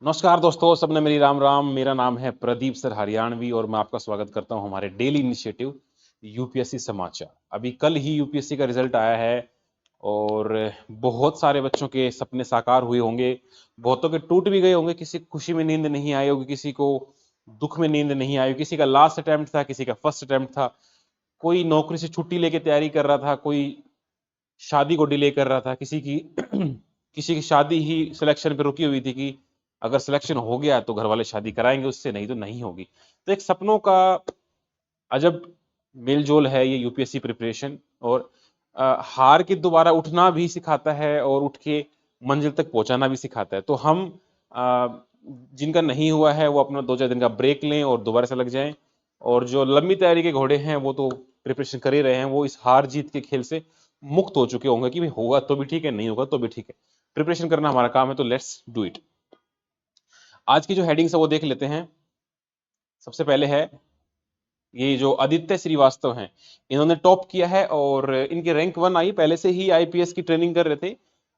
नमस्कार दोस्तों, सबने मेरी राम राम। मेरा नाम है प्रदीप सर हरियाणवी और मैं आपका स्वागत करता हूं हमारे डेली इनिशिएटिव यूपीएससी समाचार। अभी कल ही यूपीएससी का रिजल्ट आया है और बहुत सारे बच्चों के सपने साकार हुए होंगे, बहुतों के टूट भी गए होंगे। किसी को खुशी में नींद नहीं आई होगी, किसी को दुख में नींद नहीं आई, किसी का लास्ट अटेम्प्ट था, किसी का फर्स्ट अटेम्प्ट था, कोई नौकरी से छुट्टी लेके तैयारी कर रहा था, कोई शादी को डिले कर रहा था, किसी की किसी की शादी ही सिलेक्शन पे रुकी हुई थी कि अगर सिलेक्शन हो गया तो घर वाले शादी कराएंगे उससे, नहीं तो नहीं होगी। तो एक सपनों का अजब मेलजोल है ये यूपीएससी प्रिपरेशन। और हार के दोबारा उठना भी सिखाता है और उठ के मंजिल तक पहुंचाना भी सिखाता है। तो हम अ, जिनका नहीं हुआ है वो अपना 2-4 दिन का ब्रेक लें और दोबारा से लग जाएं। और जो लंबी तैयारी के घोड़े हैं वो तो प्रिपरेशन कर ही रहे हैं, वो इस हार जीत के खेल से मुक्त हो चुके होंगे कि भाई होगा तो भी ठीक है, नहीं होगा तो भी ठीक है। प्रिपरेशन करना हमारा काम है, तो लेट्स डू इट। आज की जो हेडिंग्स है वो देख लेते हैं। सबसे पहले है ये जो आदित्य श्रीवास्तव हैं, इन्होंने टॉप किया है और इनकी रैंक 1 आई। पहले से ही आईपीएस की ट्रेनिंग कर रहे थे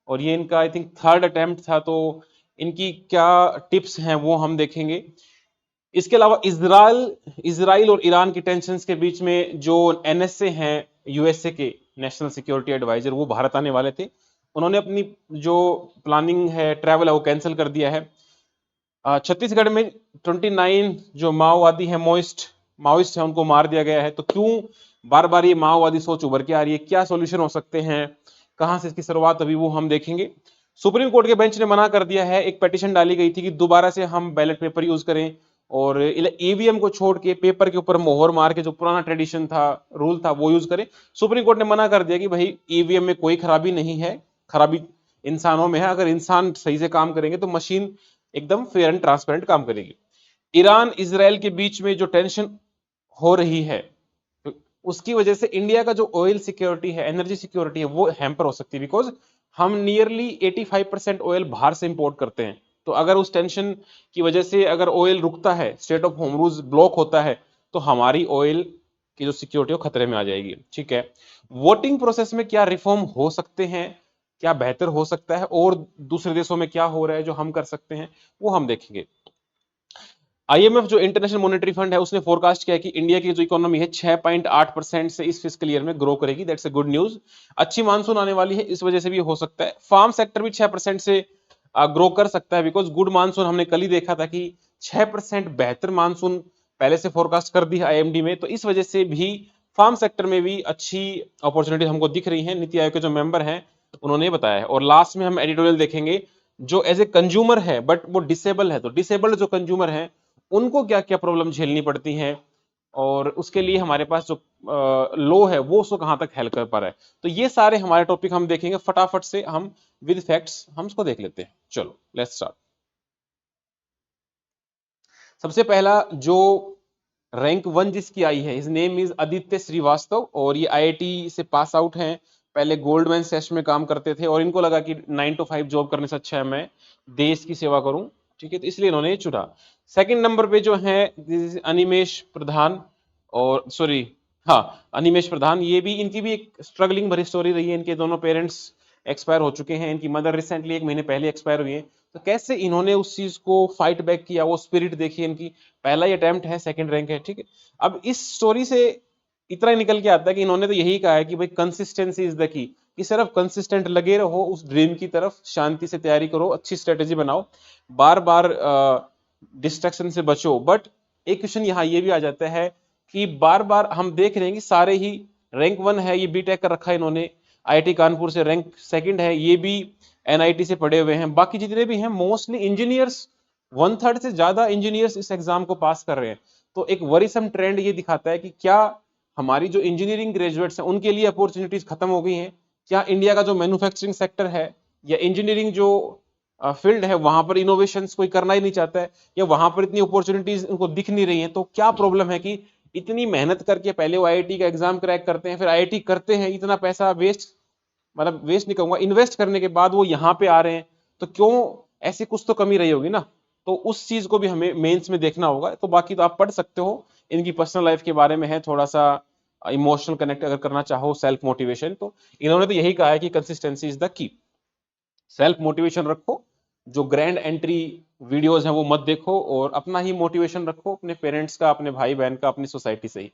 और ये इनका आई थिंक थर्ड अटेम्प्ट था। तो इनकी क्या टिप्स हैं वो हम देखेंगे। इसके अलावा इसराइल इसराइल और ईरान की टेंशन्स के बीच में जो एनएसए हैं, यूएसए के नेशनल सिक्योरिटी एडवाइजर, वो भारत आने वाले थे। उन्होंने अपनी जो प्लानिंग है, ट्रैवल है, वो कैंसिल कर दिया है। छत्तीसगढ़ में 29 जो माओवादी हैं, माओइस्ट हैं, उनको मार दिया गया है। तो क्यों बार बार ये माओवादी सोच उभर के आ रही है, क्या सॉल्यूशन हो सकते हैं, कहां से इसकी शुरुआत अभी वो हम देखेंगे। सुप्रीम कोर्ट के बेंच ने मना कर दिया है। एक पिटीशन डाली गई थी कि दोबारा से हम बैलेट पेपर यूज करें और ईवीएम को छोड़ के पेपर के ऊपर मोहर मार के जो पुराना ट्रेडिशन था, रूल था, वो यूज करें। सुप्रीम कोर्ट ने मना कर दिया कि भाई ईवीएम में कोई खराबी नहीं है, खराबी इंसानों में है। अगर इंसान सही से काम करेंगे तो मशीन एकदम फेयर एंड ट्रांसपेरेंट काम करेगी। ईरान इसराइल के बीच में जो टेंशन हो रही है, तो उसकी वजह से इंडिया का जो ऑयल सिक्योरिटी है, एनर्जी सिक्योरिटी है, वो हैम्पर हो सकती है। बिकॉज हम नियरली 85% ऑयल बाहर से इंपोर्ट करते हैं। तो अगर उस टेंशन की वजह से अगर ऑयल रुकता है, स्टेट ऑफ होर्मुज ब्लॉक होता है, तो हमारी ऑयल की जो सिक्योरिटी है खतरे में आ जाएगी। ठीक है, वोटिंग प्रोसेस में क्या रिफॉर्म हो सकते हैं, क्या बेहतर हो सकता है, और दूसरे देशों में क्या हो रहा है जो हम कर सकते हैं, वो हम देखेंगे। आईएमएफ जो इंटरनेशनल मॉनेटरी फंड है, उसने फोरकास्ट किया कि इंडिया की जो इकोनॉमी है 6.8% से इस फिस्कल ईयर में ग्रो करेगी। That's a good news. अच्छी मानसून आने वाली है, इस वजह से भी हो सकता है। फार्म सेक्टर भी 6% से ग्रो कर सकता है, बिकॉज गुड मानसून हमने कल ही देखा था कि 6% बेहतर मानसून पहले से फोरकास्ट कर दी है आईएमडी में। तो इस वजह से भी फार्म सेक्टर में भी अच्छी अपॉर्चुनिटी हमको दिख रही है। नीति आयोग के जो मेंबर हैं उन्होंने बताया है। और लास्ट में हम एडिटोरियल देखेंगे जो एज ए कंज्यूमर है बट वो डिसेबल है। तो डिसेबल्ड जो कंज्यूमर है उनको क्या क्या प्रॉब्लम झेलनी पड़ती हैं और उसके लिए हमारे पास जो लो है वो उसको कहां तक हेल्प कर पा रहा है। तो ये सारे हमारे टॉपिक हम देखेंगे फटाफट से। हम विद फैक्ट्स हम उसको देख लेते हैं। चलो लेट्स स्टार्ट। सबसे पहला जो रैंक 1 जिसकी आई है, his name is Aditya Srivastava और ये आईआईटी से पास आउट हैं। पहले गोल्डमैन सैश में काम करते थे और इनको लगा कि 9 to 5 जॉब करने से अच्छा है मैं देश की सेवा करूं। ठीक है, तो इसलिए इन्होंने ये चुना। सेकंड नंबर पे जो है अनिमेश प्रधान, और सॉरी, हाँ, अनिमेश प्रधान। ये भी, इनकी भी एक स्ट्रगलिंग भरी स्टोरी रही है। इनके दोनों पेरेंट्स एक्सपायर हो चुके हैं, इनकी मदर रिसेंटली 1 महीने पहले एक्सपायर हुई है। तो कैसे इन्होंने उस चीज को फाइट बैक किया, वो स्पिरिट देखिए इनकी। पहला ही अटेम्प्ट है, सेकंड रैंक है। ठीक है, अब इस स्टोरी से इतना ही निकल के आता है कि इन्होंने तो यही कहा है कि भाई कंसिस्टेंसी इज द की, कि सिर्फ कंसिस्टेंट लगे रहो उस ड्रीम की तरफ, शांति से तैयारी करो, अच्छी स्ट्रेटेजी बनाओ, बार बार डिस्ट्रैक्शन से बचो। बट एक क्वेश्चन यहाँ ये भी आ जाता है कि बार बार हम देख रहे हैं कि सारे ही रैंक 1 है, ये बीटेक कर रखा है इन्होंने, आईआईटी कानपुर से। रैंक सेकंड है, ये भी एनआईटी से पढ़े हुए हैं। बाकी जितने भी हैं मोस्टली इंजीनियर्स, 1/3 से ज्यादा इंजीनियर्स इस एग्जाम को पास कर रहे हैं। तो एक वरीसम ट्रेंड ये दिखाता है कि क्या हमारी जो इंजीनियरिंग ग्रेजुएट्स हैं उनके लिए अपॉर्चुनिटीज खत्म हो गई हैं, क्या इंडिया का जो मैन्युफैक्चरिंग सेक्टर है या इंजीनियरिंग जो फील्ड है वहां पर इनोवेशंस कोई करना ही नहीं चाहता है, या वहां पर इतनी अपॉर्चुनिटीज उनको दिख नहीं रही हैं। तो क्या प्रॉब्लम है कि इतनी मेहनत करके पहले वो आईआईटी का एग्जाम क्रैक करते हैं, फिर आईआईटी करते हैं, इतना पैसा वेस्ट, मतलब वेस्ट नहीं कहूंगा, इन्वेस्ट करने के बाद वो यहाँ पे आ रहे हैं। तो क्यों, ऐसी कुछ तो कमी रही होगी ना। तो उस चीज को भी हमें मेंस में देखना होगा। तो बाकी तो आप पढ़ सकते हो, इनकी पर्सनल लाइफ के बारे में है थोड़ा सा, इमोशनल कनेक्ट अगर करना चाहो, सेल्फ मोटिवेशन। तो इन्होंने तो यही कहा है कि consistency is the key. Self motivation रखो, जो ग्रैंड एंट्री वीडियोस हैं वो मत देखो और अपना ही मोटिवेशन रखो, अपने पेरेंट्स का, अपने भाई बहन का, अपनी सोसाइटी से ही।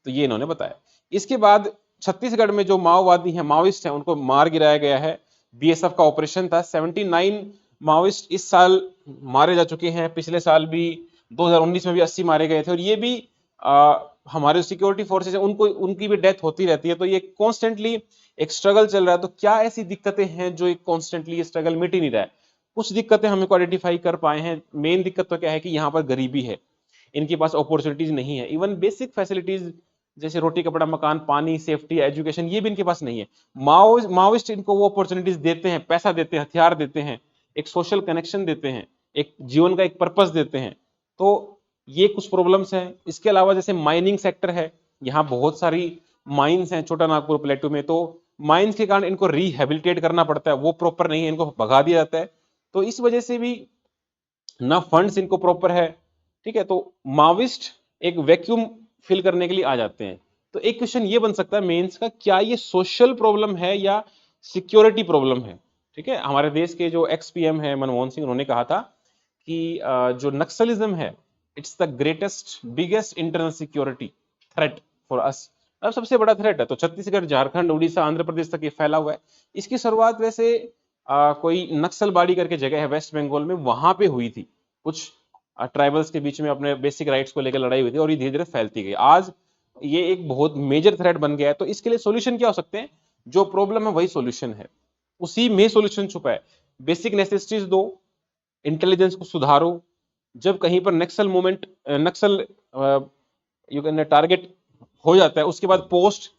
तो ये इन्होंने बताया। इसके बाद छत्तीसगढ़ में जो माओवादी हैं, माओइस्ट हैं, उनको मार गिराया गया है। बीएसएफ का ऑपरेशन था। 79 माओइस्ट इस साल मारे जा चुके हैं। पिछले साल भी 2019 में भी 80 मारे गए थे। और ये भी हमारे सिक्योरिटी फोर्सेज हैं, उनको उनकी भी डेथ होती रहती है। तो ये कॉन्स्टेंटली एक स्ट्रगल चल रहा है। तो क्या ऐसी दिक्कतें हैं जो एक कॉन्स्टेंटली स्ट्रगल मिट ही नहीं रहा है? कुछ दिक्कतें हम को आइडेंटिफाई कर पाए हैं। मेन दिक्कत तो क्या है कि यहाँ पर गरीबी है, इनके पास अपॉर्चुनिटीज नहीं है। इवन बेसिक फैसिलिटीज जैसे रोटी कपड़ा मकान पानी सेफ्टी एजुकेशन ये भी इनके पास नहीं है। माओइस्ट इनको वो अपॉर्चुनिटीज देते हैं, पैसा देते हैं, हथियार देते हैं, एक सोशल कनेक्शन देते हैं, एक जीवन का एक पर्पस देते हैं। तो ये कुछ प्रॉब्लम्स हैं। इसके अलावा जैसे माइनिंग सेक्टर है, यहाँ बहुत सारी माइंस हैं छोटा नागपुर प्लेटू में। तो माइंस के कारण इनको रिहेबिलिटेट करना पड़ता है, वो प्रॉपर नहीं है, इनको भगा दिया जाता है। तो इस वजह से भी ना फंड्स इनको प्रॉपर है। ठीक है, तो माओइस्ट एक वैक्यूम फिल करने के लिए आ जाते हैं। तो एक क्वेश्चन ये बन सकता है मेंस का, क्या ये सोशल प्रॉब्लम है या सिक्योरिटी प्रॉब्लम है? ठीक है, हमारे देश के जो एक्स पीएम है मनमोहन सिंह, उन्होंने कहा था कि जो नक्सलिज्म है it's the greatest biggest internal security threat for us. अब सबसे बड़ा थ्रेट है। तो छत्तीसगढ़ झारखंड उड़ीसा आंध्र प्रदेश तक ये फैला हुआ है। इसकी शुरुआत वैसे कोई नक्सलबाड़ी करके जगह है वेस्ट बंगाल में, वहां पे हुई थी। कुछ ट्राइबल्स के बीच में अपने बेसिक राइट्स को लेकर लड़ाई हुई थी और ये धीरे धीरे फैलती गई। आज ये एक बहुत मेजर थ्रेट बन गया है। तो इसके लिए सॉल्यूशन क्या हो सकते हैं? जो प्रॉब्लम है वही सॉल्यूशन है, उसी में सॉल्यूशन छुपा है। बेसिक नेसेसिटीज दो, इंटेलिजेंस को सुधारो। जब कहीं पर Naxal movement Naxal you can target हो जाता है, उसके बाद पोस्ट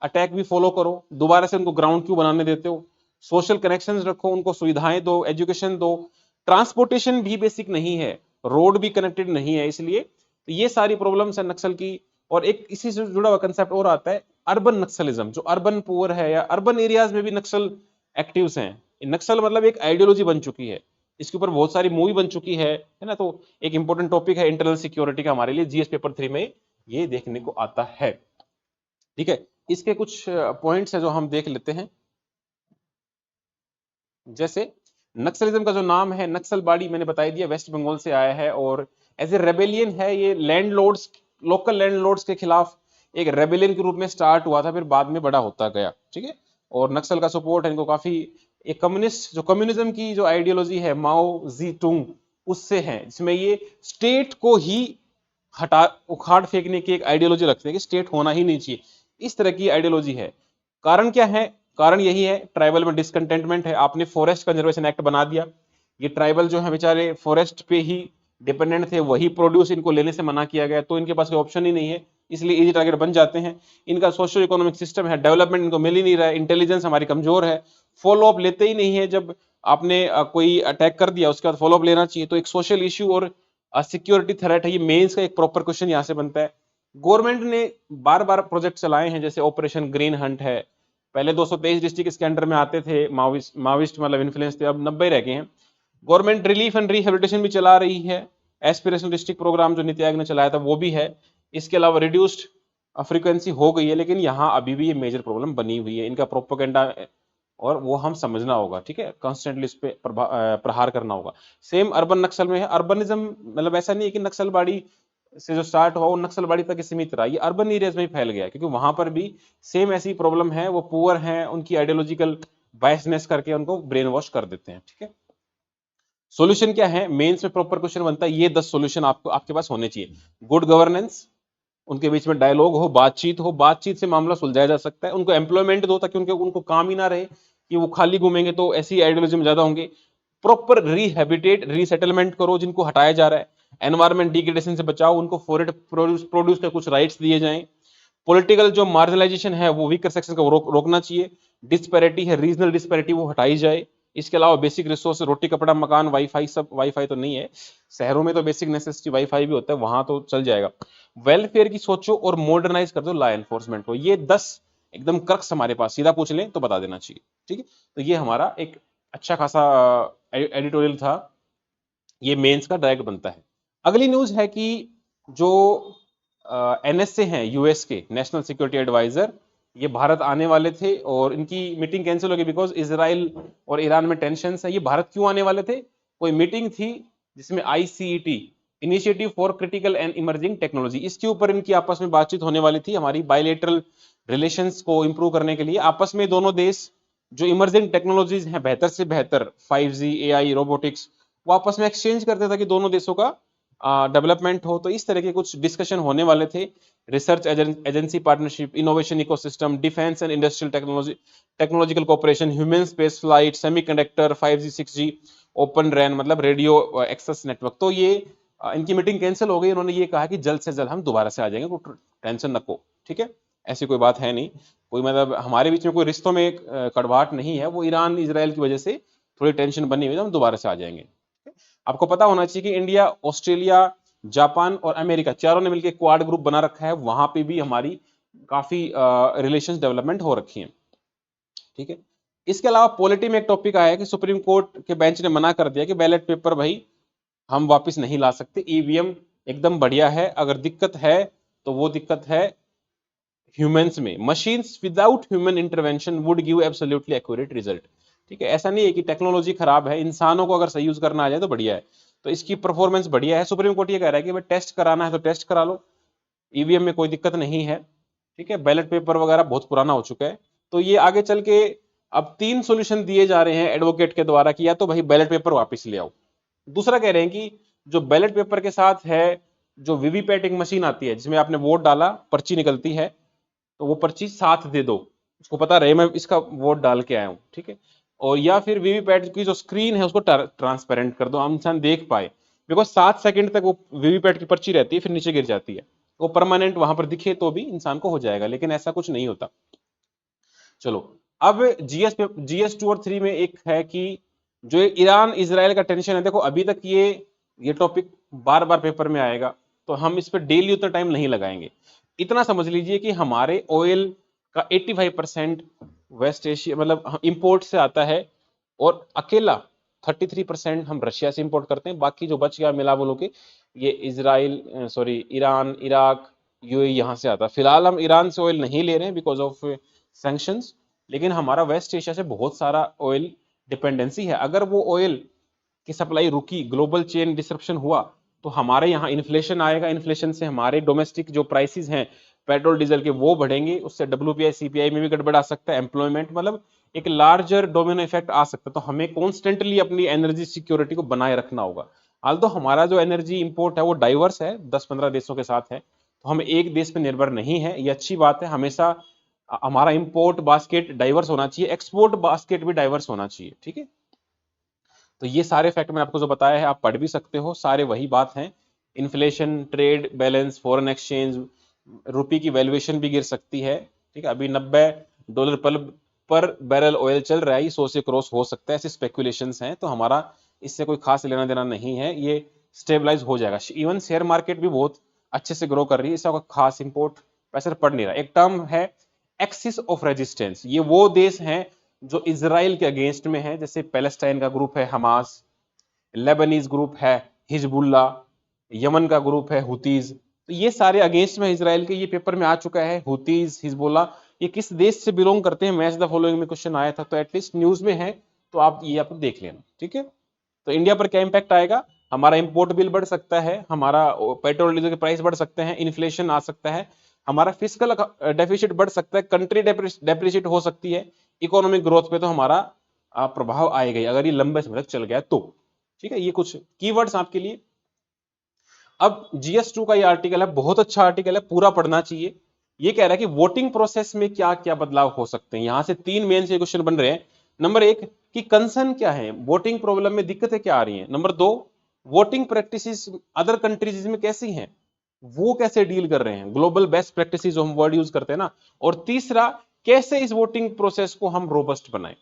अटैक भी फॉलो करो। दोबारा से उनको ग्राउंड क्यों बनाने देते हो? सोशल कनेक्शंस रखो, उनको सुविधाएं दो, एजुकेशन दो। ट्रांसपोर्टेशन भी बेसिक नहीं है, रोड भी कनेक्टेड नहीं है। इसलिए तो ये सारी प्रॉब्लम्स है नक्सल की। और एक इसी से जुड़ा हुआ कंसेप्ट और आता है अर्बन नक्सलिज्म, जो अर्बन पुअर है या अर्बन एरियाज में भी नक्सल एक्टिव्स हैं। नक्सल मतलब एक आइडियोलॉजी बन चुकी है, इसके ऊपर बहुत सारी मूवी बन चुकी है ना। तो एक इंपॉर्टेंट टॉपिक है इंटरनल सिक्योरिटी का हमारे लिए, जीएस पेपर 3 में ये देखने को आता है। ठीक है, इसके कुछ पॉइंट्स है जो हम देख लेते हैं। जैसे नक्सलिज्म का जो नाम है नक्सलबाड़ी, मैंने बता दिया वेस्ट बंगाल से आया है और एज ए रेबेलियन है। ये लैंडलॉर्ड्स, लोकल लैंडलॉर्ड्स के खिलाफ एक रेबेलियन के रूप में स्टार्ट हुआ था, फिर बाद में बड़ा होता गया। ठीक है, और नक्सल का सपोर्ट है इनको काफी। एक कम्युनिस्ट जो कम्युनिज्म की जो आइडियोलॉजी है माओ जी टुंग, उससे है, जिसमें ये स्टेट को ही हटा उखाड़ फेंकने की एक आइडियोलॉजी रखते हैं कि स्टेट होना ही नहीं चाहिए। इस तरह की आइडियोलॉजी है। कारण क्या है? कारण यही है, ट्राइबल में डिसकंटेंटमेंट है। आपने फॉरेस्ट कंजर्वेशन एक्ट बना दिया, ये ट्राइबल जो है बेचारे फॉरेस्ट पे ही डिपेंडेंट थे, वही प्रोड्यूस इनको लेने से मना किया गया, तो इनके पास कोई ऑप्शन ही नहीं है, इसलिए इजी टारगेट बन जाते हैं। इनका सोशल इकोनॉमिक सिस्टम है, डेवलपमेंट इनको मिल ही नहीं रहा है, इंटेलिजेंस हमारी कमजोर है, फॉलो अप लेते ही नहीं है। जब आपने कोई अटैक कर दिया उसके बाद फॉलो अप लेना चाहिए। तो एक सोशल इश्यू और सिक्योरिटी थ्रेट है। ये मेंस का एक प्रॉपर क्वेश्चन यहाँ से बनता है। गवर्नमेंट ने बार बार प्रोजेक्ट चलाए हैं, जैसे ऑपरेशन ग्रीन हंट है। पहले 223 डिस्ट्रिक्ट इसके अंडर में आते थे, माओइस्ट मतलब इन्फ्लुएंस थे, अब 90 रह गए हैं। गवर्नमेंट रिलीफ एंड रिहेबिलिटेशन भी चला रही है। एस्पिरेशनल डिस्ट्रिक्ट प्रोग्राम जो नीति आयोग ने चलाया था वो भी है। इसके अलावा रिड्यूस्ड फ्रीक्वेंसी हो गई है, लेकिन यहाँ अभी भी ये मेजर प्रॉब्लम बनी हुई है। इनका प्रोपोगेंडा और वो हम समझना होगा। ठीक है, कॉन्स्टेंटली इस पे प्रहार करना होगा। सेम अर्बन नक्सल में है। अर्बनिज्म मतलब ऐसा नहीं है कि नक्सलबाड़ी से जो स्टार्ट हुआ वो नक्सलबाड़ी तक सीमित रहा, ये अर्बन एरियाज में ही फैल गया, क्योंकि वहां पर भी सेम ऐसी प्रॉब्लम है। वो पुअर हैं, उनकी आइडियोलॉजिकल बायसनेस करके उनको ब्रेन वॉश कर देते हैं। ठीक है, सॉल्यूशन क्या है? मेंस में प्रॉपर क्वेश्चन बनता है, ये 10 सॉल्यूशन आपको आपके पास होने चाहिए। गुड गवर्नेंस, उनके बीच में डायलॉग हो, बातचीत हो, बातचीत से मामला सुलझाया जा सकता है। उनको एम्प्लॉयमेंट दो ताकि उनको काम ही ना रहे कि वो खाली घूमेंगे, तो ऐसी आइडियोलॉजी में ज्यादा होंगे। प्रॉपर रिहेबिटेट रीसेटलमेंट करो जिनको हटाया जा रहा है। एनवायरमेंट डिग्रेडेशन से बचाओ, उनको फॉरेस्ट प्रोड्यूस के कुछ राइट्स दिए जाएं। पॉलिटिकल जो मार्जिनलाइजेशन है वो वीकर सेक्शन को रोकना चाहिए। डिस्पैरिटी है, रीजनल डिस्पैरिटी, वो हटाई जाए। इसके अलावा बेसिक रिसोर्स, रोटी कपड़ा मकान वाईफाई, सब वाईफाई तो नहीं है शहरों में, तो बेसिक नेसेसिटी वाईफाई भी होता है, वहां तो चल जाएगा। वेलफेयर की सोचो और मॉडर्नाइज कर दो लॉ एनफोर्समेंट को। ये 10 एकदम क्रक्स हमारे पास, सीधा पूछ लें तो बता देना चाहिए। ठीक है, तो ये हमारा एक अच्छा खासा एडिटोरियल था, ये मेंस का डायरेक्ट बनता है। अगली न्यूज है कि जो एनएसए हैं यूएस के नेशनल सिक्योरिटी एडवाइजर, ये भारत आने वाले थे और इनकी मीटिंग कैंसिल हो गई बिकॉज इजराइल और ईरान में टेंशन है। ये भारत क्यों आने वाले थे? कोई मीटिंग थी जिसमें ICET, initiative for critical and emerging technology, इसके ऊपर इनकी आपस में बातचीत होने वाली थी, हमारी बायलेटरल रिलेशंस को इंप्रूव करने के लिए। आपस में दोनों देश जो इमर्जिंग टेक्नोलॉजीज हैं बेहतर से बेहतर 5G, AI, रोबोटिक्स, वो आपस में एक्सचेंज करते थे कि दोनों देशों का डेवलपमेंट हो। तो इस तरह के कुछ डिस्कशन होने वाले थे। Research agency partnership, innovation ecosystem, defence and industrial technology, technological cooperation, human space flight, semiconductor, 5G 6G, open RAN मतलब रेडियो एक्सेस नेटवर्क। तो ये इनकी मीटिंग कैंसिल हो गई। उन्होंने ये कहा कि जल्द से जल्द हम दोबारा से आ जाएंगे, कोई टेंशन नको, ठीक है। ऐसी कोई बात है नहीं, कोई मतलब हमारे बीच में कोई रिश्तों में एक कड़वाहट नहीं है, वो ईरान इजराइल की वजह से थोड़ी टेंशन बनी हुई है, हम दोबारा से आ जाएंगे। आपको पता होना चाहिए कि इंडिया, ऑस्ट्रेलिया, जापान और अमेरिका चारों ने मिलकर क्वाड ग्रुप बना रखा है, वहां पे भी हमारी काफी रिलेशंस डेवलपमेंट हो रखी है, ठीक है। इसके अलावा पॉलिटी में एक टॉपिक आया है कि सुप्रीम कोर्ट के बेंच ने मना कर दिया कि बैलेट पेपर भाई हम वापस नहीं ला सकते, ईवीएम एकदम बढ़िया है, अगर दिक्कत है तो वो दिक्कत है ह्यूमंस में, machines without human intervention would give absolutely accurate result, ठीक है। ऐसा नहीं है कि टेक्नोलॉजी खराब है, इंसानों को अगर सही यूज करना आ जाए तो बढ़िया है, तो इसकी परफॉर्मेंस बढ़िया है। सुप्रीम कोर्ट ये कह रहा है कि भाई टेस्ट कराना है तो टेस्ट करा लो, ईवीएम में कोई दिक्कत नहीं है, ठीक है। बैलेट पेपर वगैरह बहुत पुराना हो चुका है। तो ये आगे चल के अब 3 सॉल्यूशन दिए जा रहे हैं एडवोकेट के द्वारा कि या तो भाई बैलेट पेपर वापस ले आओ, दूसरा कह रहे हैं कि जो बैलेट पेपर के साथ है जो वीवीपैटिंग मशीन आती है जिसमें आपने वोट डाला, पर्ची निकलती है, तो वो पर्ची साथ दे दो, उसको पता रहे मैं इसका वोट डाल के आया हूं, ठीक है। और या फिर वीवीपैट की जो स्क्रीन है उसको ट्रांसपेरेंट कर दो, हम इंसान देख पाए, बिकॉज 7 सेकंड तक वो वीवीपैट की पर्ची रहती है फिर नीचे गिर जाती है, वो परमानेंट वहां पर दिखे तो भी इंसान को हो जाएगा, लेकिन ऐसा कुछ नहीं होता। चलो, अब GS 2 और 3 में एक है कि जो ईरान इजराइल का टेंशन है, देखो अभी तक ये टॉपिक बार बार पेपर में आएगा, तो हम इस पर डेली उतना टाइम नहीं लगाएंगे। इतना समझ लीजिए कि हमारे ऑयल का 85% वेस्ट एशिया मतलब इंपोर्ट से आता है, और अकेला 33% हम रशिया से इंपोर्ट करते हैं, बाकी जो बच गया मिला बोलो के ये Israel, sorry Iran, Iraq, UAE यहाँ से आता है। फिलहाल हम ईरान से ऑयल नहीं ले रहे हैं बिकॉज ऑफ सैंक्शंस, लेकिन हमारा वेस्ट एशिया से बहुत सारा ऑयल डिपेंडेंसी है। अगर वो ऑयल की सप्लाई रुकी, ग्लोबल चेन डिसरप्शन हुआ, तो हमारे यहाँ इन्फ्लेशन आएगा, इन्फ्लेशन से हमारे डोमेस्टिक जो प्राइसेस हैं पेट्रोल डीजल के वो बढ़ेंगे, उससे WPI CPI में भी गड़बड़ आ सकता है, एम्प्लॉयमेंट मतलब एक लार्जर डोमिनो इफेक्ट आ सकता है। तो हमें कॉन्स्टेंटली अपनी एनर्जी सिक्योरिटी को बनाए रखना होगा। हाल तो हमारा जो एनर्जी इंपोर्ट है वो डाइवर्स है, 10-15 देशों के साथ है, तो हम एक देश पे निर्भर नहीं है, ये अच्छी बात है। हमेशा हमारा इंपोर्ट बास्केट डाइवर्स होना चाहिए, एक्सपोर्ट बास्केट भी डाइवर्स होना चाहिए, ठीक है। तो ये सारे फैक्ट मैंने आपको जो बताया है आप पढ़ भी सकते हो, सारे वही बात हैं। Inflation, trade balance, foreign exchange, रुपये की वैल्यूएशन भी गिर सकती है, ठीक है। अभी $90 पर बैरल ऑयल चल रहा है, ये 100 से क्रॉस हो सकता है, ऐसे स्पेकुलेशंस हैं, तो हमारा इससे कोई खास लेना देना नहीं है, ये स्टेबलाइज हो जाएगा। इवन शेयर मार्केट भी बहुत अच्छे से ग्रो कर रही है, इसका कोई खास इंपोर्ट पैसे पड़ नहीं रहा। एक टर्म है एक्सिस ऑफ रेजिस्टेंस, ये वो देश हैं जो इजराइल के अगेंस्ट में है, जैसे पैलेस्टाइन का ग्रुप है हमास, लेबनीज ग्रुप है हिजबुल्ला, यमन का ग्रुप है हुतीज, तो ये सारे अगेंस्ट में इजराइल के। ये पेपर में आ चुका है, हुतीज, हिजबुल्ला ये किस देश से बिलोंग करते हैं, मैच द फॉलोइंग में क्वेश्चन आया था, तो एटलीस्ट न्यूज में है, तो आप ये आप देख लेना, ठीक है। तो इंडिया पर क्या इंपैक्ट आएगा, हमारा इंपोर्ट बिल बढ़ सकता है, हमारा पेट्रोल डीजल के प्राइस बढ़ सकते हैं, इन्फ्लेशन आ सकता है, हमारा फिजिकल डेफिसिट बढ़ सकता है, कंट्री डेप्रिशिएट हो सकती है, इकोनॉमिक ग्रोथ पे तो हमारा प्रभाव आएगा ही, अगर ये लंबे समय तक चल गया तो, ठीक है। ये कुछ कीवर्ड्स आपके लिए। अब GS 2 का ये आर्टिकल है, बहुत अच्छा आर्टिकल है, पूरा पढ़ना चाहिए। ये कह रहा है कि वोटिंग प्रोसेस में क्या क्या बदलाव हो सकते हैं, यहां से 3 मेन से क्वेश्चन बन रहे हैं। नंबर 1 कि कंसर्न क्या है, वोटिंग प्रॉब्लम में दिक्कतें क्या आ रही हैं। Number 2 voting practices other countries में कैसी हैं, वो कैसे डील कर रहे हैं, ग्लोबल बेस्ट प्रैक्टिसेस जो हम वर्ड यूज करते हैं ना। और तीसरा कैसे इस वोटिंग प्रोसेस को हम रोबस्ट बनाएं।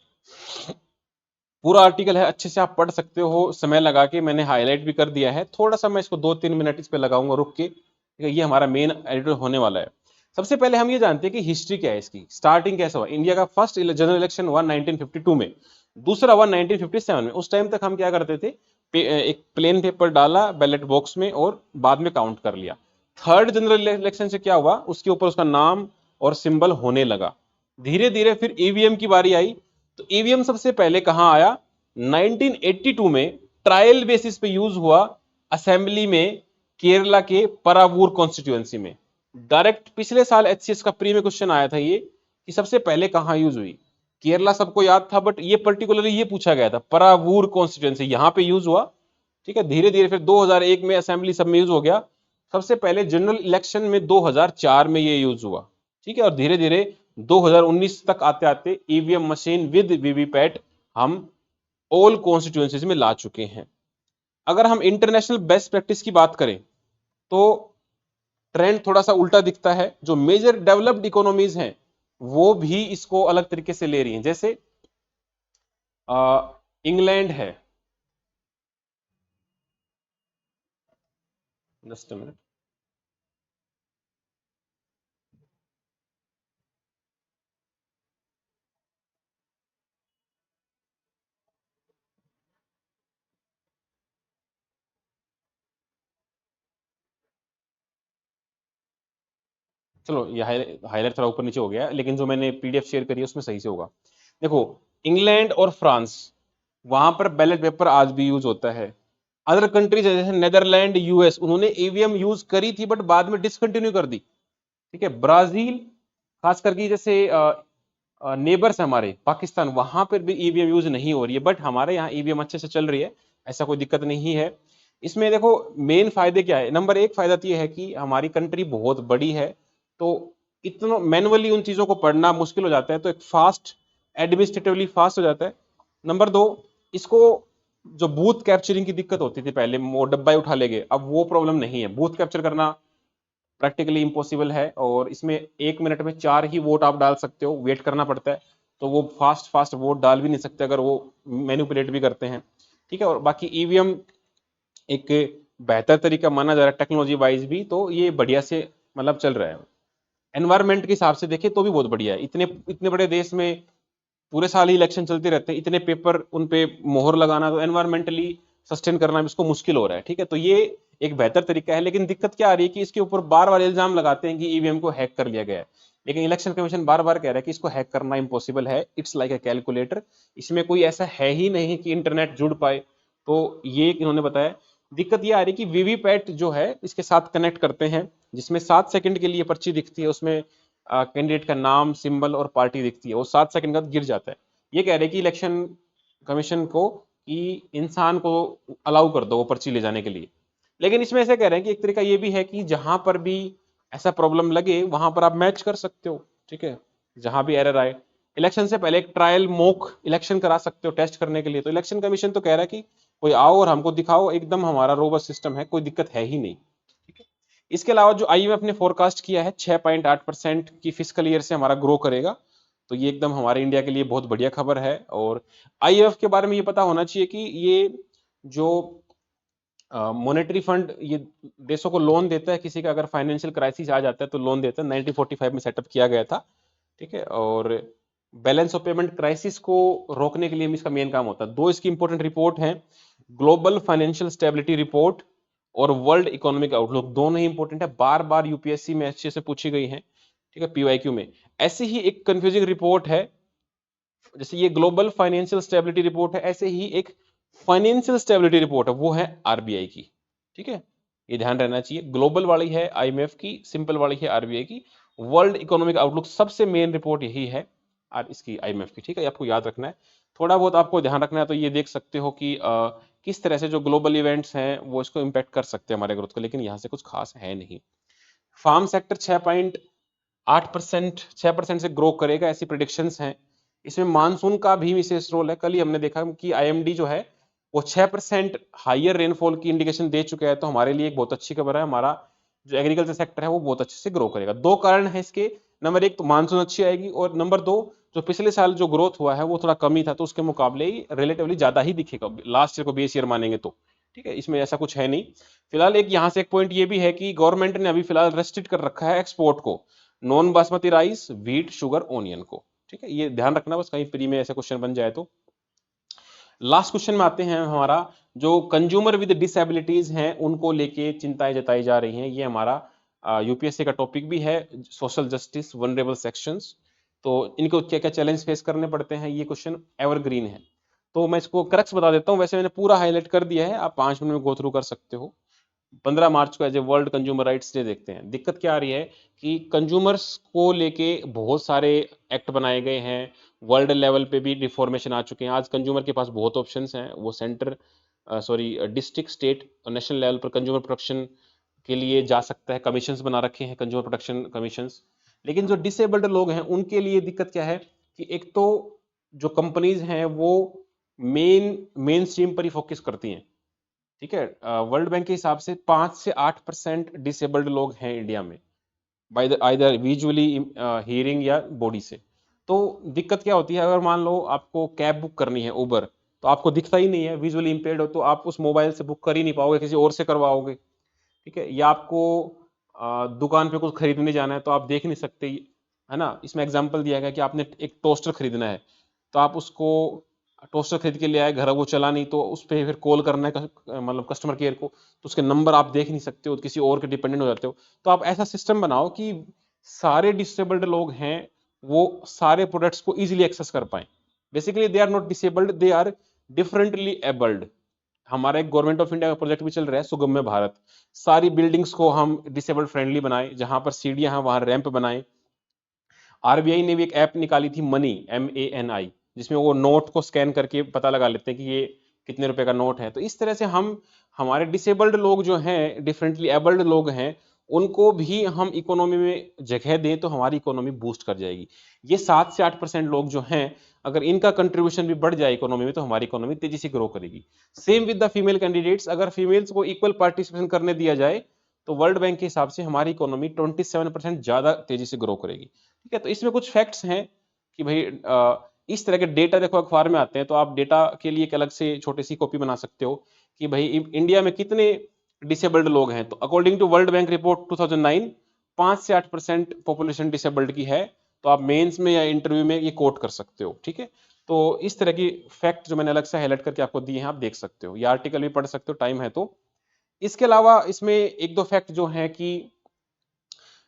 पूरा आर्टिकल है, अच्छे से आप पढ़ सकते हो, समय लगा के मैंने हाईलाइट भी कर दिया है, थोड़ा सा मैं इसको 2-3 मिनट इस पे लगाऊंगा रुक के, ठीक है। ये हमारा मेन एडिटर होने वाला है। सबसे पहले हम ये जानते हैं कि हिस्ट्री क्या है इसकी, स्टार्टिंग कैसा हुआ। इंडिया का फर्स्ट जनरल इलेक्शन हुआ 1952 में, दूसरा हुआ 1957 में। उस टाइम तक हम क्या करते थे, एक प्लेन पेपर डाला बैलेट बॉक्स में और बाद में काउंट कर लिया। थर्ड जनरल इलेक्शन से क्या हुआ, उसके ऊपर उसका नाम और सिंबल होने लगा। धीरे धीरे फिर ईवीएम की बारी आई, तो ईवीएम सबसे पहले कहां आया, 1982 में ट्रायल बेसिस पे यूज हुआ असेंबली में केरला के परावूर कॉन्स्टिट्यूएंसी में। डायरेक्ट पिछले साल एचसीएस का प्री में क्वेश्चन आया था ये कि सबसे पहले कहां यूज हुई। केरला सबको याद था, बट ये पर्टिकुलरली ये पूछा गया था परावूर कॉन्स्टिट्यूएंसी यहां पे यूज हुआ। ठीक है, धीरे धीरे फिर 2001 में असेंबली सब में यूज हो गया। सबसे पहले जनरल इलेक्शन में 2004 में ये यूज हुआ। ठीक है, और धीरे धीरे 2019 तक आते आते ईवीएम मशीन विद वीवीपैट हम ऑल कॉन्स्टिट्यूएंसीज में ला चुके हैं। अगर हम इंटरनेशनल बेस्ट प्रैक्टिस की बात करें तो ट्रेंड थोड़ा सा उल्टा दिखता है। जो मेजर डेवलप्ड इकोनॉमीज हैं वो भी इसको अलग तरीके से ले रही हैं। जैसे इंग्लैंड है, जस्ट अ मिनट, चलो ये हाईलाइट थोड़ा ऊपर नीचे हो गया, लेकिन जो मैंने पीडीएफ शेयर करी है उसमें सही से होगा। देखो, इंग्लैंड और फ्रांस, वहां पर बैलेट पेपर आज भी यूज होता है। अदर कंट्रीज जैसे नेदरलैंड, यूएस, उन्होंने ईवीएम यूज करी थी बट बाद में डिसकंटिन्यू कर दी। ठीक है, ब्राजील, खास करके जैसे नेबर्स हमारे पाकिस्तान, वहां पर भी ईवीएम यूज नहीं हो रही है, बट हमारे यहाँ ईवीएम अच्छे से चल रही है, ऐसा कोई दिक्कत नहीं है। इसमें देखो मेन फायदे क्या है। नंबर एक फायदा तो ये है कि हमारी कंट्री बहुत बड़ी है, तो इतना मैनुअली उन चीजों को पढ़ना मुश्किल हो जाता है, तो एक फास्ट, एडमिनिस्ट्रेटिवली फास्ट हो जाता है। नंबर दो, इसको जो बूथ कैप्चरिंग की दिक्कत होती थी पहले, वो डब्बा ही उठा ले गए, अब वो प्रॉब्लम नहीं है। बूथ कैप्चर करना प्रैक्टिकली इम्पॉसिबल है, और इसमें 1 मिनट में 4 ही वोट आप डाल सकते हो, वेट करना पड़ता है। तो वो फास्ट फास्ट वोट डाल भी नहीं सकते अगर वो मैनिपुलेट भी करते हैं। ठीक है, और बाकी ईवीएम एक बेहतर तरीका माना जा रहा है टेक्नोलॉजी वाइज भी, तो ये बढ़िया से मतलब चल रहा है। एनवायरमेंट के हिसाब से देखें तो भी बहुत बढ़िया है। इतने इतने बड़े देश में पूरे साल ही इलेक्शन चलते रहते हैं, इतने पेपर उन पे मोहर लगाना, तो एनवायरमेंटली सस्टेन करना भी उसको मुश्किल हो रहा है। ठीक है, तो ये एक बेहतर तरीका है। लेकिन दिक्कत क्या आ रही है कि इसके ऊपर बार बार इल्जाम लगाते हैं कि ईवीएम को हैक कर लिया गया है, लेकिन इलेक्शन कमीशन बार बार कह रहा है कि इसको हैक करना इम्पॉसिबल है, इट्स लाइक ए कैलकुलेटर। इसमें कोई ऐसा है ही नहीं कि इंटरनेट जुड़ पाए, तो ये इन्होंने बताया। दिक्कत ये आ रही है कि वीवीपैट जो है इसके साथ कनेक्ट करते हैं, जिसमें 7 सेकंड के लिए पर्ची दिखती है, उसमें कैंडिडेट का नाम, सिंबल और पार्टी दिखती है, वो 7 सेकंड बाद गिर जाता है। ये कह रहे हैं कि इलेक्शन कमीशन को कि इंसान को अलाउ कर दो वो पर्ची ले जाने के लिए। लेकिन इसमें ऐसे कह रहे हैं कि एक तरीका ये भी है कि जहां पर भी ऐसा प्रॉब्लम लगे वहां पर आप मैच कर सकते हो। ठीक है, जहां भी एरर आए, इलेक्शन से पहले एक ट्रायल मॉक इलेक्शन करा सकते हो टेस्ट करने के लिए। तो इलेक्शन कमीशन तो कह रहा है कि कोई आओ और हमको दिखाओ, एकदम हमारा रोबस्ट सिस्टम है, कोई दिक्कत है ही नहीं। ठीक है, इसके अलावा जो आईएमएफ ने फोरकास्ट किया है 6.8% की फिस्कल ईयर से हमारा ग्रो करेगा, तो ये एकदम हमारे इंडिया के लिए बहुत बढ़िया खबर है। और आईएमएफ के बारे में ये पता होना चाहिए कि ये जो मॉनेटरी फंड, ये देशों को लोन देता है, किसी का अगर फाइनेंशियल क्राइसिस आ जाता है तो लोन देता है। 1945 में सेटअप किया गया था। ठीक है, और बैलेंस ऑफ पेमेंट क्राइसिस को रोकने के लिए भी इसका मेन काम होता है। दो इसकी इंपॉर्टेंट रिपोर्ट हैं, ग्लोबल फाइनेंशियल स्टेबिलिटी रिपोर्ट और वर्ल्ड इकोनॉमिक आउटलुक, दोनों ही इंपॉर्टेंट है, बार बार यूपीएससी में अच्छे से पूछी गई है। ठीक है, पीवाईक्यू में। ऐसे ही एक कंफ्यूजिंग रिपोर्ट है, जैसे ये ग्लोबल फाइनेंशियल स्टेबिलिटी रिपोर्ट है, ऐसे ही एक फाइनेंशियल स्टेबिलिटी रिपोर्ट है, वो है आरबीआई की। ठीक है, ये ध्यान रहना चाहिए। ग्लोबल वाली है आईएमएफ की, सिंपल वाली है आरबीआई की। वर्ल्ड इकोनॉमिक आउटलुक सबसे मेन रिपोर्ट यही है, और इसकी आईएमएफ की। ठीक है, आपको याद रखना है, थोड़ा बहुत आपको ध्यान रखना है। तो ये देख सकते हो कि किस तरह से जो ग्लोबल इवेंट्स हैं वो इसको इम्पैक्ट कर सकते हैं हमारे ग्रोथ को, लेकिन यहाँ से कुछ खास है नहीं। फार्म सेक्टर 6.8%, 6% से ग्रो करेगा, ऐसी प्रिडिक्शंस हैं। इसमें मानसून का भी विशेष रोल है। कल ही हमने देखा कि आईएमडी जो है वो 6% हाइयर रेनफॉल की इंडिकेशन दे चुका है, तो हमारे लिए एक बहुत अच्छी खबर है। हमारा जो एग्रीकल्चर सेक्टर है वो बहुत अच्छे से ग्रो करेगा। दो कारण है इसके, नंबर एक तो मानसून अच्छी आएगी, और नंबर दो जो पिछले साल जो ग्रोथ हुआ है वो थोड़ा कम ही था, तो उसके मुकाबले ही रिलेटिवली ज्यादा ही दिखेगा लास्ट ईयर को बेस ईयर मानेंगे तो। ठीक है, इसमें ऐसा कुछ है नहीं। फिलहाल एक यहाँ से एक पॉइंट ये भी है कि गवर्नमेंट ने अभी फिलहाल रेस्ट्रिक्ट कर रखा है एक्सपोर्ट को, non basmati rice, wheat, sugar, onion को। ठीक है, ये ध्यान रखना, बस कहीं प्री में ऐसे क्वेश्चन बन जाए तो। लास्ट क्वेश्चन में आते हैं, हमारा जो कंज्यूमर विद डिसेबिलिटीज हैं उनको लेके चिंताएं जताई जा रही हैं। ये हमारा यूपीएससी का टॉपिक भी है, सोशल जस्टिस, वनरेबल सेक्शंस। तो इनको क्या क्या चैलेंज फेस करने पड़ते हैं, ये क्वेश्चन एवरग्रीन है। तो मैं इसको क्रक्स बता देता हूँ, वैसे मैंने पूरा हाईलाइट कर दिया है, आप 5 मिनट में गो थ्रू कर सकते हो। 15 मार्च को as a world consumer rights day देखते हैं। दिक्कत क्या आ रही है कि कंज्यूमर्स को लेके बहुत सारे एक्ट बनाए गए हैं, वर्ल्ड लेवल पे भी रिफॉर्मेशन आ चुके हैं। आज कंज्यूमर के पास बहुत ऑप्शंस हैं, वो सेंटर सॉरी डिस्ट्रिक्ट स्टेट और नेशनल लेवल पर कंज्यूमर प्रोटेक्शन के लिए जा सकता है। कमीशंस बना रखे हैं, कंज्यूमर प्रोटेक्शन कमीशंस। लेकिन जो डिसेबल्ड लोग हैं उनके लिए दिक्कत क्या है कि एक तो जो कंपनीज हैं वो मेन स्ट्रीम पर ही फोकस करती हैं। ठीक है, वर्ल्ड बैंक के हिसाब से 5 से 8% डिसेबल्ड लोग हैं इंडिया में, by the either visually hearing या बॉडी से। तो दिक्कत क्या होती है, अगर मान लो आपको कैब बुक करनी है उबर, तो आपको दिखता ही नहीं है, विजुअली इंपेयर्ड हो, तो आप उस मोबाइल से बुक कर ही नहीं पाओगे, किसी और से करवाओगे। ठीक है, या आपको दुकान पे कुछ खरीदने जाना है तो आप देख नहीं सकते, है ना। इसमें एग्जांपल दिया गया कि आपने एक टोस्टर खरीदना है, तो आप उसको टोस्टर खरीद के ले आए घर, वो चला नहीं, तो उस पर फिर कॉल करना है मतलब कस्टमर केयर को, तो उसके नंबर आप देख नहीं सकते हो, किसी और के डिपेंडेंट हो जाते हो। तो आप ऐसा सिस्टम बनाओ कि सारे डिसेबल्ड लोग हैं वो सारे प्रोडक्ट्स को इजीली एक्सेस कर पाए। Basically they are not disabled, they are differently abled. हमारा एक गवर्नमेंट ऑफ इंडिया का प्रोजेक्ट भी चल रहा है, सुगम्य भारत। सारी बिल्डिंग्स को हम डिसेबल्ड फ्रेंडली बनाए, जहां पर सीढ़ियां हैं वहां रैंप बनाए। आरबीआई ने भी एक ऐप निकाली थी, मनी MANI, जिसमें वो नोट को स्कैन करके पता लगा लेते हैं कि ये कितने रुपए का नोट है। तो इस तरह से हम हमारे डिसेबल्ड लोग जो हैं, डिफरेंटली एबल्ड लोग हैं, उनको भी हम इकोनॉमी में जगह दें तो हमारी इकोनॉमी बूस्ट कर जाएगी। ये 7 से 8% लोग जो हैं, अगर इनका कंट्रीब्यूशन भी बढ़ जाए इकोनॉमी में, तो हमारी इकोनॉमी तेजी से ग्रो करेगी। Same with the female candidates, अगर फीमेल्स को इक्वल पार्टिसिपेशन करने दिया जाए तो वर्ल्ड बैंक के हिसाब से हमारी इकोनॉमी 27% ज्यादा तेजी से ग्रो करेगी। ठीक है, तो इसमें कुछ फैक्ट्स हैं कि भाई इस तरह के डेटा देखो अखबार में आते हैं, तो आप डेटा के लिए एक अलग से छोटी सी कॉपी बना सकते हो कि भाई इंडिया में कितने डिसेबल्ड लोग हैं। तो according to World Bank report 2009, 5 से 8% पॉपुलेशन डिसेबल्ड की है। तो आप मेंस में या इंटरव्यू में ये कोट कर सकते हो। ठीक है, तो इस तरह की फैक्ट जो मैंने अलग से हाईलाइट करके आपको दिए हैं, आप देख सकते हो, ये आर्टिकल भी पढ़ सकते हो, टाइम है तो। इसके अलावा इसमें एक दो फैक्ट जो है कि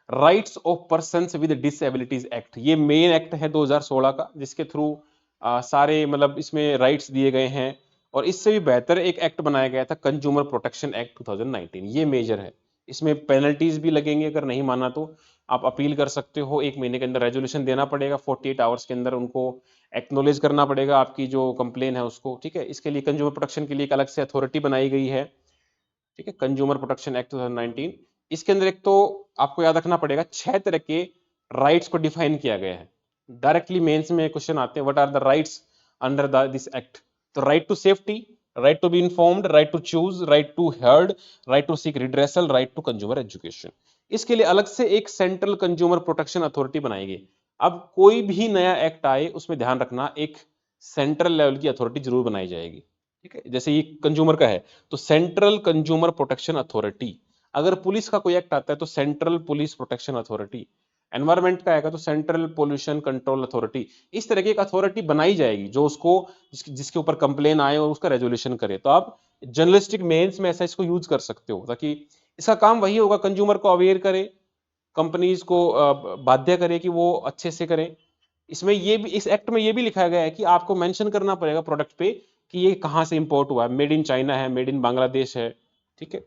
rights of persons with disabilities act, ये मेन एक्ट है 2016 का, जिसके थ्रू सारे मतलब इसमें राइट्स दिए गए हैं। और इससे भी बेहतर एक एक्ट बनाया गया था, कंज्यूमर प्रोटेक्शन एक्ट 2019, ये मेजर है। इसमें पेनल्टीज भी लगेंगे, अगर नहीं माना तो आप अपील कर सकते हो, 1 महीने के अंदर रेजोल्यूशन देना पड़ेगा, 48 आवर्स के अंदर उनको एक्नोलेज करना पड़ेगा आपकी जो कंप्लेन है उसको। ठीक है, इसके लिए कंज्यूमर प्रोटेक्शन के लिए एक अलग से अथॉरिटी बनाई गई है। ठीक है, कंज्यूमर प्रोटेक्शन एक्ट 2019। इसके अंदर एक तो आपको याद रखना पड़ेगा 6 तरह के राइट्स को डिफाइन किया गया है। डायरेक्टली मेंस में क्वेश्चन आते हैं, what are the rights under this act. तो right to safety, right to be informed, right to choose, right to heard, right to seek redressal, right to consumer education. इसके लिए अलग से एक central consumer protection authority बनाई गई। अब कोई भी नया एक्ट आए उसमें ध्यान रखना एक सेंट्रल लेवल की अथॉरिटी जरूर बनाई जाएगी। ठीक है, जैसे ये कंज्यूमर का है तो सेंट्रल कंज्यूमर प्रोटेक्शन अथॉरिटी। अगर पुलिस का कोई एक्ट आता है तो central police protection authority. Environment का आएगा तो सेंट्रल पोल्यूशन कंट्रोल अथॉरिटी। इस तरह की एक अथॉरिटी बनाई जाएगी जो उसको जिसके ऊपर कंप्लेन आए और उसका रेजोल्यूशन करे। तो आप जर्नलिस्टिक मेंस में ऐसा इसको यूज कर सकते हो, ताकि इसका काम वही होगा, कंज्यूमर को अवेयर करे, कंपनीज को बाध्य करे कि वो अच्छे से करें। इसमें ये भी, इस एक्ट में ये भी लिखा गया है कि आपको मेंशन करना पड़ेगा प्रोडक्ट पे कि ये कहाँ से इंपोर्ट हुआ है, मेड इन चाइना है, मेड इन बांग्लादेश है। ठीक है,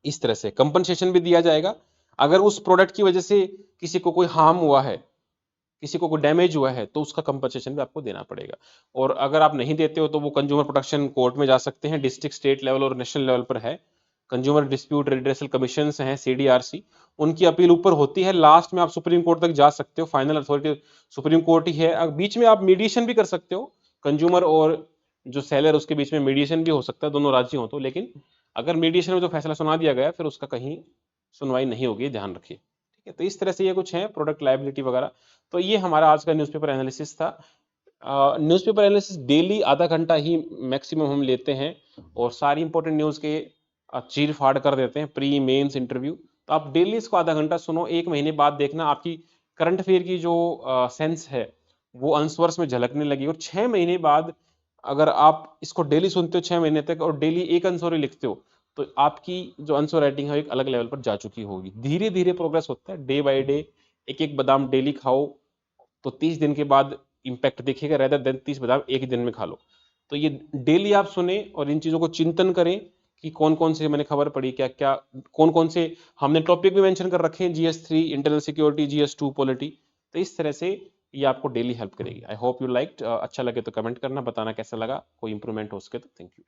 इस तरह से कंपनसेशन भी दिया जाएगा। अगर उस प्रोडक्ट की वजह से किसी को कोई हार्म हुआ है, किसी को कोई डैमेज हुआ है, तो उसका कंपनसेशन भी आपको देना पड़ेगा। और अगर आप नहीं देते हो तो वो कंज्यूमर प्रोटेक्शन कोर्ट में जा सकते हैं, डिस्ट्रिक्ट स्टेट लेवल और नेशनल लेवल पर है। कंज्यूमर डिस्प्यूट रिड्रेसल कमीशन हैं, CDRC, उनकी अपील ऊपर होती है, लास्ट में आप सुप्रीम कोर्ट तक जा सकते हो, फाइनल अथॉरिटी सुप्रीम कोर्ट ही है। बीच में आप मीडिएशन भी कर सकते हो, कंज्यूमर और जो सेलर उसके बीच में मीडिएशन भी हो सकता है, दोनों राजी हो तो। लेकिन अगर मीडिएशन में जो फैसला सुना दिया गया फिर उसका कहीं सुनवाई नहीं होगी, ध्यान रखिए। ठीक है, तो इस तरह से ये कुछ है प्रोडक्ट लायबिलिटी वगैरह। तो ये हमारा आज का न्यूज़पेपर एनालिसिस था। न्यूज़पेपर एनालिसिस डेली आधा घंटा ही मैक्सिमम हम लेते हैं और सारी इंपॉर्टेंट न्यूज़ के चीर फाड़ कर देते हैं, प्री मेंस इंटरव्यू। तो आप डेली इसको आधा घंटा सुनो, 1 महीने बाद देखना आपकी करंट अफेयर की जो सेंस है वो आंसर्स में झलकने लगी। और 6 महीने बाद अगर आप इसको डेली सुनते हो 6 महीने तक और डेली एक आंसर ही लिखते हो, तो आपकी जो आंसर राइटिंग है एक अलग लेवल पर जा चुकी होगी। धीरे धीरे प्रोग्रेस होता है, डे बाय डे। एक एक बादाम डेली खाओ तो 30 दिन के बाद इंपैक्ट दिखेगा, रेदर देन 30 बादाम एक ही दिन में खा लो। तो ये डेली आप सुने और इन चीजों को चिंतन करें कि कौन कौन से मैंने खबर पड़ी, क्या क्या कौन कौन से हमने टॉपिक भी मेंशन कर रखे हैं, GS3 internal security, GS2 polity. तो इस तरह से ये आपको डेली हेल्प करेगी। I hope you liked. अच्छा लगे तो कमेंट करना, बताना कैसा लगा, कोई इंप्रूवमेंट हो सके तो। Thank you.